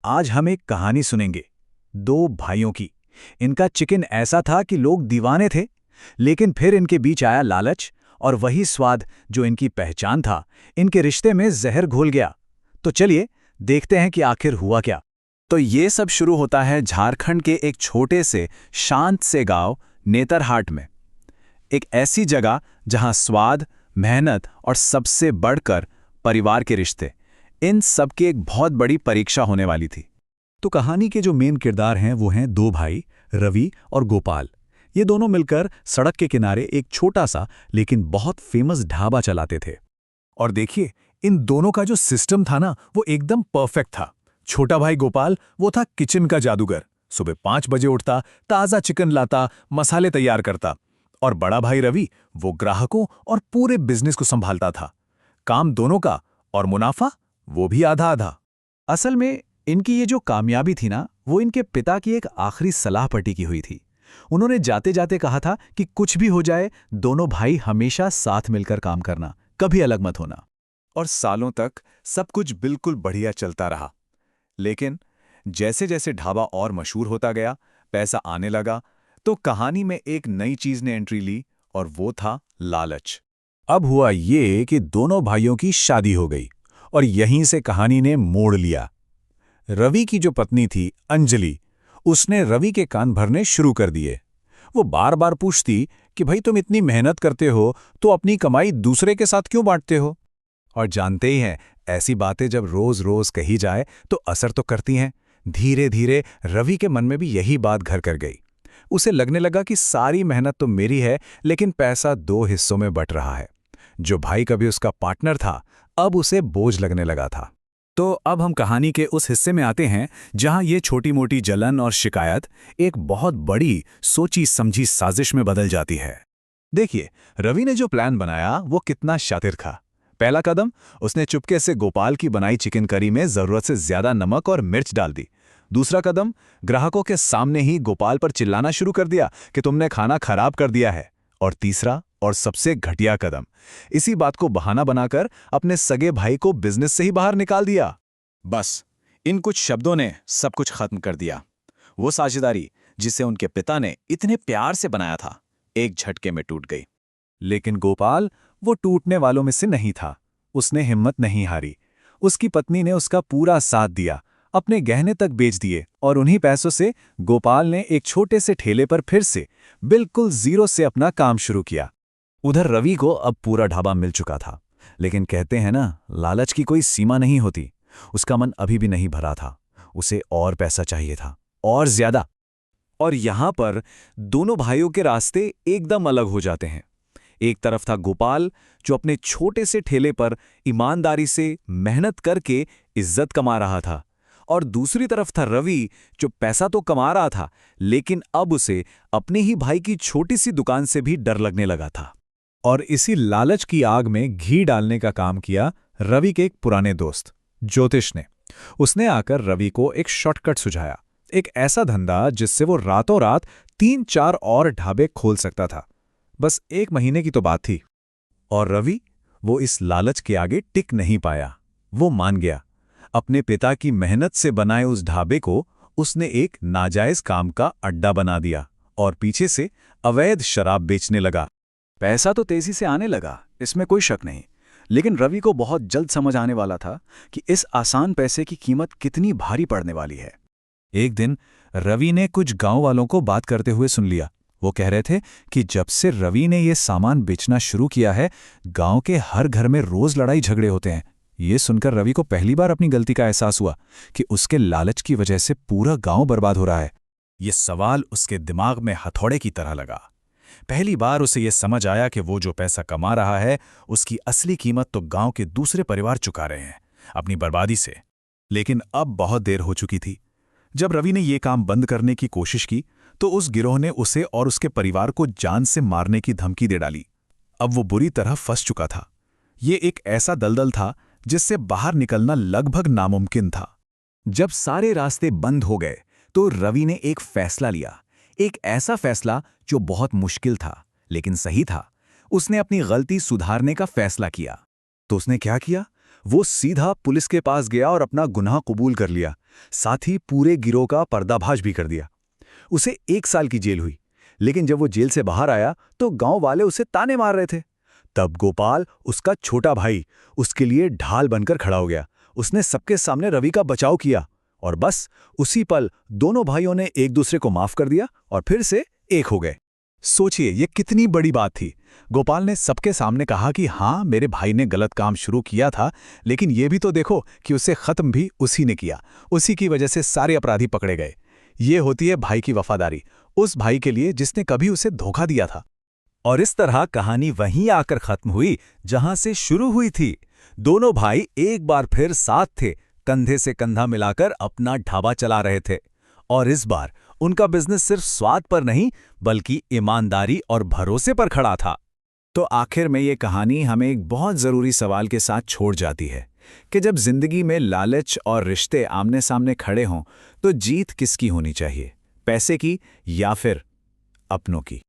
आज हम एक कहानी सुनेंगे दो भाइयों की। इनका चिकन ऐसा था कि लोग दीवाने थे, लेकिन फिर इनके बीच आया लालच और वही स्वाद जो इनकी पहचान था, इनके रिश्ते में जहर घोल गया। तो चलिए देखते हैं कि आखिर हुआ क्या। तो ये सब शुरू होता है झारखंड के एक छोटे से शांत से गांव नेतरहाट में। एक ऐसी जगह जहां स्वाद, मेहनत और सबसे बढ़कर परिवार के रिश्ते, इन सब की एक बहुत बड़ी परीक्षा होने वाली थी। तो कहानी के जो मेन किरदार हैं वो हैं दो भाई, रवि और गोपाल। ये दोनों मिलकर सड़क के किनारे एक छोटा सा लेकिन बहुत फेमस ढाबा चलाते थे। और देखिए, इन दोनों का जो सिस्टम था ना, वो एकदम परफेक्ट था। छोटा भाई गोपाल वो था किचन का जादूगर। सुबह 5 बजे उठता, ताज़ा चिकन लाता, मसाले तैयार करता। और बड़ा भाई रवि वो ग्राहकों और पूरे बिजनेस को संभालता था। काम दोनों का, और मुनाफा वो भी आधा आधा। असल में इनकी ये जो कामयाबी थी ना, वो इनके पिता की एक आखिरी सलाह पर टिकी हुई थी। उन्होंने जाते जाते कहा था कि कुछ भी हो जाए, दोनों भाई हमेशा साथ मिलकर काम करना, कभी अलग मत होना। और सालों तक सब कुछ बिल्कुल बढ़िया चलता रहा। लेकिन जैसे जैसे ढाबा और मशहूर होता गया, पैसा आने लगा, तो कहानी में एक नई चीज ने एंट्री ली, और वो था लालच। अब हुआ ये कि दोनों भाइयों की शादी हो गई और यहीं से कहानी ने मोड़ लिया। रवि की जो पत्नी थी अंजलि, उसने रवि के कान भरने शुरू कर दिए। वो बार बार पूछती कि भाई तुम इतनी मेहनत करते हो तो अपनी कमाई दूसरे के साथ क्यों बांटते हो। और जानते ही हैं, ऐसी बातें जब रोज रोज कही जाए तो असर तो करती हैं। धीरे धीरे रवि के मन में भी यही बात घर कर गई। उसे लगने लगा कि सारी मेहनत तो मेरी है, लेकिन पैसा 2 हिस्सों में बंट रहा है। जो भाई कभी उसका पार्टनर था, अब उसे बोझ लगने लगा था। तो अब हम कहानी के उस हिस्से में आते हैं जहां ये छोटी मोटी जलन और शिकायत एक बहुत बड़ी सोची समझी साजिश में बदल जाती है। देखिए, रवि ने जो प्लान बनाया वो कितना शातिर था। पहला कदम, उसने चुपके से गोपाल की बनाई चिकन करी में जरूरत से ज्यादा नमक और मिर्च डाल दी। दूसरा कदम, ग्राहकों के सामने ही गोपाल पर चिल्लाना शुरू कर दिया कि तुमने खाना खराब कर दिया है। और तीसरा और सबसे घटिया कदम, इसी बात को बहाना बनाकर अपने सगे भाई को बिजनेस से ही बाहर निकाल दिया। बस इन कुछ शब्दों ने सब कुछ खत्म कर दिया। वो साझेदारी जिसे उनके पिता ने इतने प्यार से बनाया था, एक झटके में टूट गई। लेकिन गोपाल वो टूटने वालों में से नहीं था। उसने हिम्मत नहीं हारी। उसकी पत्नी ने उसका पूरा साथ दिया, अपने गहने तक बेच दिए, और उन्हीं पैसों से गोपाल ने एक छोटे से ठेले पर फिर से बिल्कुल जीरो से अपना काम शुरू किया। उधर रवि को अब पूरा ढाबा मिल चुका था, लेकिन कहते हैं ना, लालच की कोई सीमा नहीं होती। उसका मन अभी भी नहीं भरा था। उसे और पैसा चाहिए था, और ज्यादा। और यहां पर दोनों भाइयों के रास्ते एकदम अलग हो जाते हैं। एक तरफ था गोपाल, जो अपने छोटे से ठेले पर ईमानदारी से मेहनत करके इज्जत कमा रहा था, और दूसरी तरफ था रवि, जो पैसा तो कमा रहा था, लेकिन अब उसे अपने ही भाई की छोटी सी दुकान से भी डर लगने लगा था। और इसी लालच की आग में घी डालने का काम किया रवि के एक पुराने दोस्त ज्योतिष ने। उसने आकर रवि को एक शॉर्टकट सुझाया, एक ऐसा धंधा जिससे वो रातों रात 3-4 और ढाबे खोल सकता था। बस 1 महीने की तो बात थी। और रवि वो इस लालच के आगे टिक नहीं पाया। वो मान गया। अपने पिता की मेहनत से बनाए उस ढाबे को उसने एक नाजायज काम का अड्डा बना दिया, और पीछे से अवैध शराब बेचने लगा। पैसा तो तेजी से आने लगा, इसमें कोई शक नहीं, लेकिन रवि को बहुत जल्द समझ आने वाला था कि इस आसान पैसे की कीमत कितनी भारी पड़ने वाली है। एक दिन रवि ने कुछ गांव वालों को बात करते हुए सुन लिया। वो कह रहे थे कि जब से रवि ने ये सामान बेचना शुरू किया है, गांव के हर घर में रोज लड़ाई झगड़े होते हैं। ये सुनकर रवि को पहली बार अपनी गलती का एहसास हुआ कि उसके लालच की वजह से पूरा गांव बर्बाद हो रहा है। ये सवाल उसके दिमाग में हथौड़े की तरह लगा। पहली बार उसे ये समझ आया कि वो जो पैसा कमा रहा है, उसकी असली कीमत तो गांव के दूसरे परिवार चुका रहे हैं, अपनी बर्बादी से। लेकिन अब बहुत देर हो चुकी थी। जब रवि ने ये काम बंद करने की कोशिश की, तो उस गिरोह ने उसे और उसके परिवार को जान से मारने की धमकी दे डाली। अब वो बुरी तरह फंस चुका था। ये एक ऐसा दलदल था जिससे बाहर निकलना लगभग नामुमकिन था। जब सारे रास्ते बंद हो गए, तो रवि ने एक फैसला लिया। एक ऐसा फैसला जो बहुत मुश्किल था, लेकिन सही था। उसने अपनी गलती सुधारने का फैसला किया। तो उसने क्या किया? वो सीधा पुलिस के पास गया और अपना गुनाह कबूल कर लिया। साथ ही पूरे गिरोह का पर्दाफाश भी कर दिया। उसे 1 साल की जेल हुई, लेकिन जब वो जेल से बाहर आया तो गांव वाले उसे ताने मार रहे थे। तब गोपाल, उसका छोटा भाई, उसके लिए ढाल बनकर खड़ा हो गया। उसने सबके सामने रवि का बचाव किया और बस उसी पल दोनों भाइयों ने एक दूसरे को माफ कर दिया और फिर से एक हो गए। सोचिए, ये कितनी बड़ी बात थी। गोपाल ने सबके सामने कहा कि हाँ, मेरे भाई ने गलत काम शुरू किया था, लेकिन ये भी तो देखो कि उसे खत्म भी उसी ने किया। उसी की वजह से सारे अपराधी पकड़े गए। ये होती है भाई की वफादारी, उस भाई के लिए जिसने कभी उसे धोखा दिया था। और इस तरह कहानी वहीं आकर खत्म हुई जहां से शुरू हुई थी। दोनों भाई एक बार फिर साथ थे, कंधे से कंधा मिलाकर अपना ढाबा चला रहे थे। और इस बार उनका बिजनेस सिर्फ स्वाद पर नहीं, बल्कि ईमानदारी और भरोसे पर खड़ा था। तो आखिर में ये कहानी हमें एक बहुत जरूरी सवाल के साथ छोड़ जाती है कि जब जिंदगी में लालच और रिश्ते आमने सामने खड़े हों, तो जीत किसकी होनी चाहिए, पैसे की या फिर अपनों की।